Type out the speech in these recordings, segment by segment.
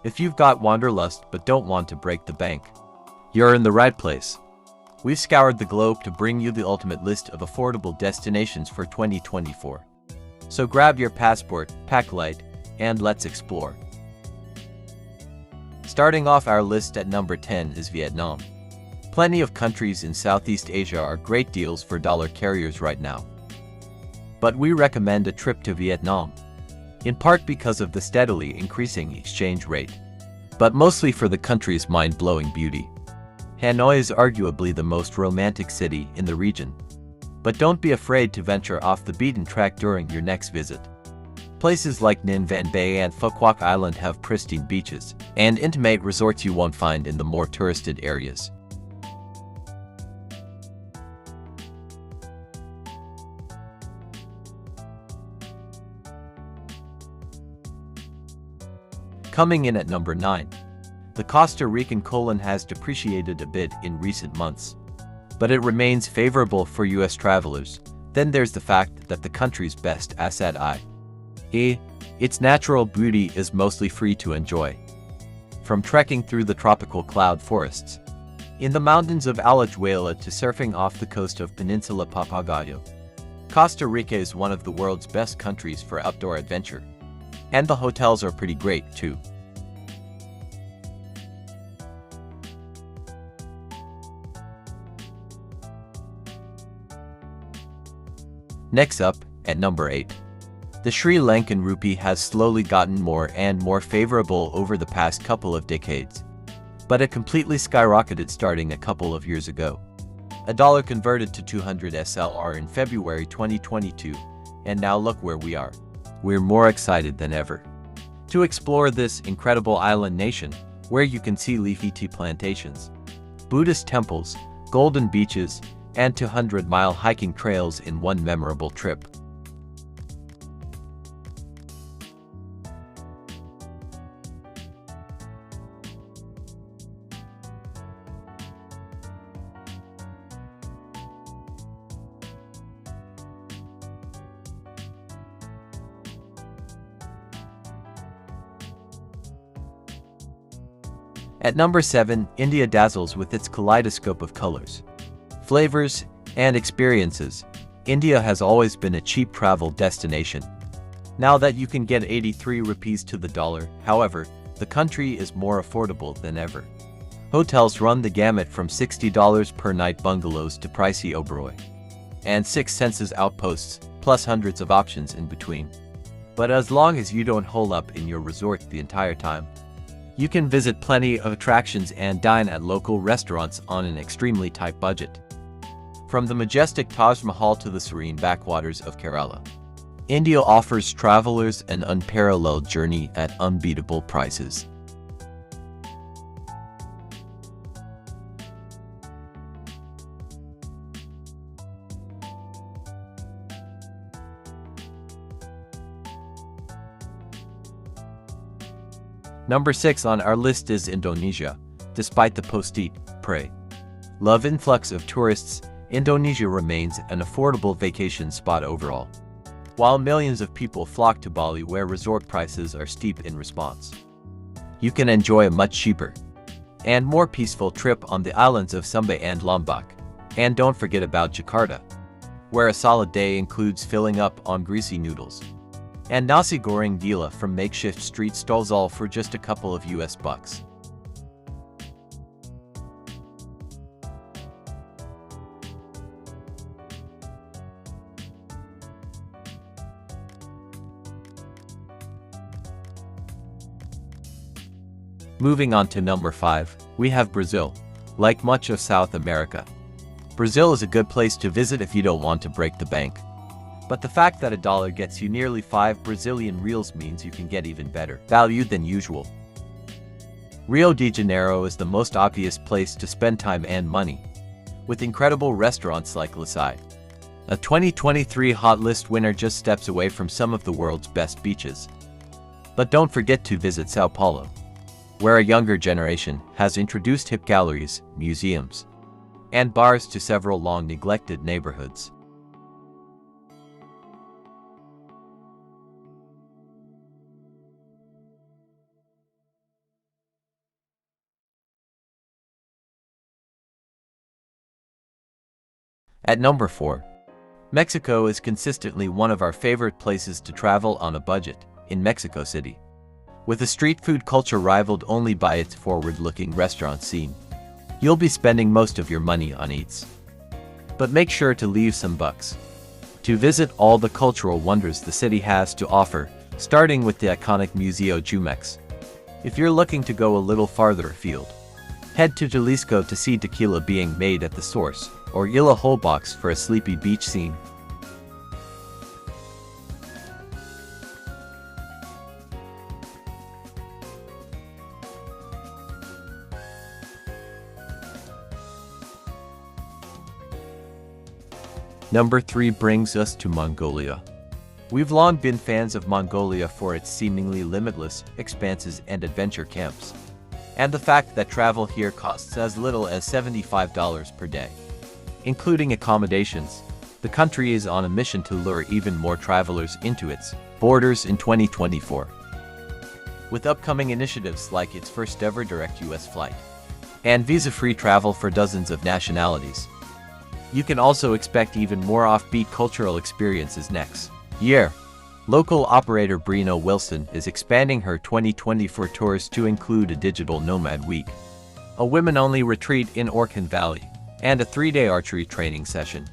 If you've got Wanderlust but don't want to break the bank, you're in the right place. We've scoured the globe to bring you the ultimate list of affordable destinations for 2024. So grab your passport, pack light, and let's explore. Starting off our list at number 10 is Vietnam. Plenty of countries in Southeast Asia are great deals for dollar carriers right now. But we recommend a trip to Vietnam, in part because of the steadily increasing exchange rate, but mostly for the country's mind-blowing beauty. Hanoi is arguably the most romantic city in the region, but don't be afraid to venture off the beaten track during your next visit. Places like Ninh Van Bay and Phu Quoc Island have pristine beaches and intimate resorts you won't find in the more touristed areas. Coming in at number 9. The Costa Rican colon has depreciated a bit in recent months, but it remains favorable for US travelers. Then there's the fact that the country's best asset, its natural beauty, is mostly free to enjoy. From trekking through the tropical cloud forests in the mountains of Alajuela to surfing off the coast of Peninsula Papagayo, Costa Rica is one of the world's best countries for outdoor adventure. And the hotels are pretty great, too. Next up, at number 8. The Sri Lankan rupee has slowly gotten more and more favorable over the past couple of decades, but it completely skyrocketed starting a couple of years ago. A dollar converted to 200 SLR in February 2022, and now look where we are. We're more excited than ever to explore this incredible island nation, where you can see leafy tea plantations, Buddhist temples, golden beaches, and 200-mile hiking trails in one memorable trip. At number 7, India dazzles with its kaleidoscope of colors, flavors, and experiences. India has always been a cheap travel destination. Now that you can get 83 rupees to the dollar, however, the country is more affordable than ever. Hotels run the gamut from $60 per night bungalows to pricey Oberoi and Six Senses outposts, plus hundreds of options in between. But as long as you don't hole up in your resort the entire time, you can visit plenty of attractions and dine at local restaurants on an extremely tight budget. From the majestic Taj Mahal to the serene backwaters of Kerala, India offers travelers an unparalleled journey at unbeatable prices. Number 6 on our list is Indonesia. Despite the post-eat, pray, love influx of tourists, Indonesia remains an affordable vacation spot overall. While millions of people flock to Bali, where resort prices are steep in response, you can enjoy a much cheaper and more peaceful trip on the islands of Sumba and Lombok. And don't forget about Jakarta, where a solid day includes filling up on greasy noodles and nasi goreng gila from makeshift street stalls, all for just a couple of US bucks. Moving on to number 5, we have Brazil. Like much of South America, Brazil is a good place to visit if you don't want to break the bank. But the fact that a dollar gets you nearly 5 Brazilian reals means you can get even better value than usual. Rio de Janeiro is the most obvious place to spend time and money, with incredible restaurants like Lasai. A 2023 Hot List winner, just steps away from some of the world's best beaches. But don't forget to visit Sao Paulo, where a younger generation has introduced hip galleries, museums, and bars to several long-neglected neighborhoods. At number 4. Mexico is consistently one of our favorite places to travel on a budget, in Mexico City. With a street food culture rivaled only by its forward-looking restaurant scene, you'll be spending most of your money on eats. But make sure to leave some bucks to visit all the cultural wonders the city has to offer, starting with the iconic Museo Jumex. If you're looking to go a little farther afield, head to Jalisco to see tequila being made at the source, or Isla Holbox for a sleepy beach scene. Number 3 brings us to Mongolia. We've long been fans of Mongolia for its seemingly limitless expanses and adventure camps, and the fact that travel here costs as little as $75 per day. Including accommodations, the country is on a mission to lure even more travelers into its borders in 2024. With upcoming initiatives like its first ever direct US flight and visa-free travel for dozens of nationalities, you can also expect even more offbeat cultural experiences next year. Local operator Brino Wilson is expanding her 2024 tours to include a digital nomad week, a women-only retreat in Orcan Valley, and a 3-day archery training session.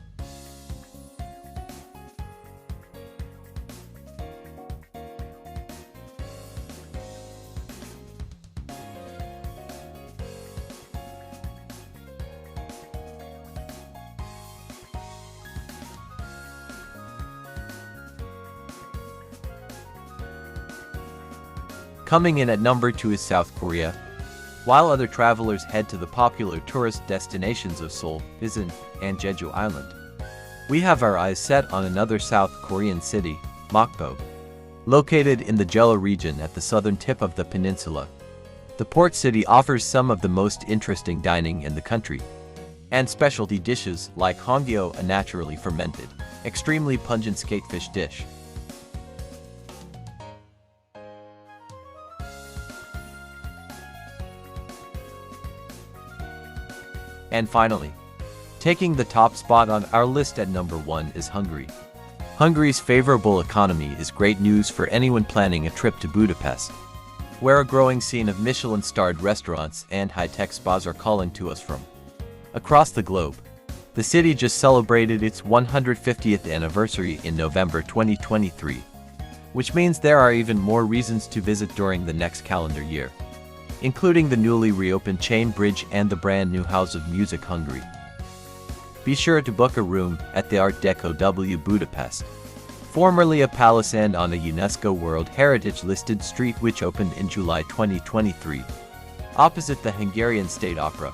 Coming in at number 2 is South Korea. While other travelers head to the popular tourist destinations of Seoul, Busan, and Jeju Island, we have our eyes set on another South Korean city, Mokpo. Located in the Jeolla region at the southern tip of the peninsula, the port city offers some of the most interesting dining in the country, and specialty dishes like hongyo, a naturally fermented, extremely pungent skatefish dish. And finally, taking the top spot on our list at number 1 is Hungary. Hungary's favorable economy is great news for anyone planning a trip to Budapest, where a growing scene of Michelin-starred restaurants and high-tech spas are calling to us from across the globe. The city just celebrated its 150th anniversary in November 2023, which means there are even more reasons to visit during the next calendar year, including the newly reopened Chain Bridge and the brand new House of Music Hungary. Be sure to book a room at the Art Deco W Budapest, formerly a palace and on a UNESCO World Heritage listed street, which opened in July 2023, opposite the Hungarian State Opera.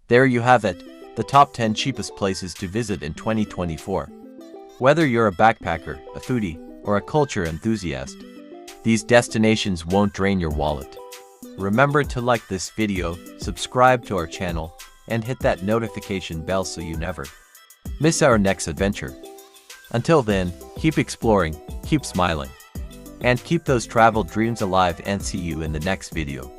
There you have it, the top 10 cheapest places to visit in 2024. Whether you're a backpacker, a foodie, or a culture enthusiast, these destinations won't drain your wallet. Remember to like this video, subscribe to our channel, and hit that notification bell so you never miss our next adventure. Until then, keep exploring, keep smiling, and keep those travel dreams alive, and see you in the next video.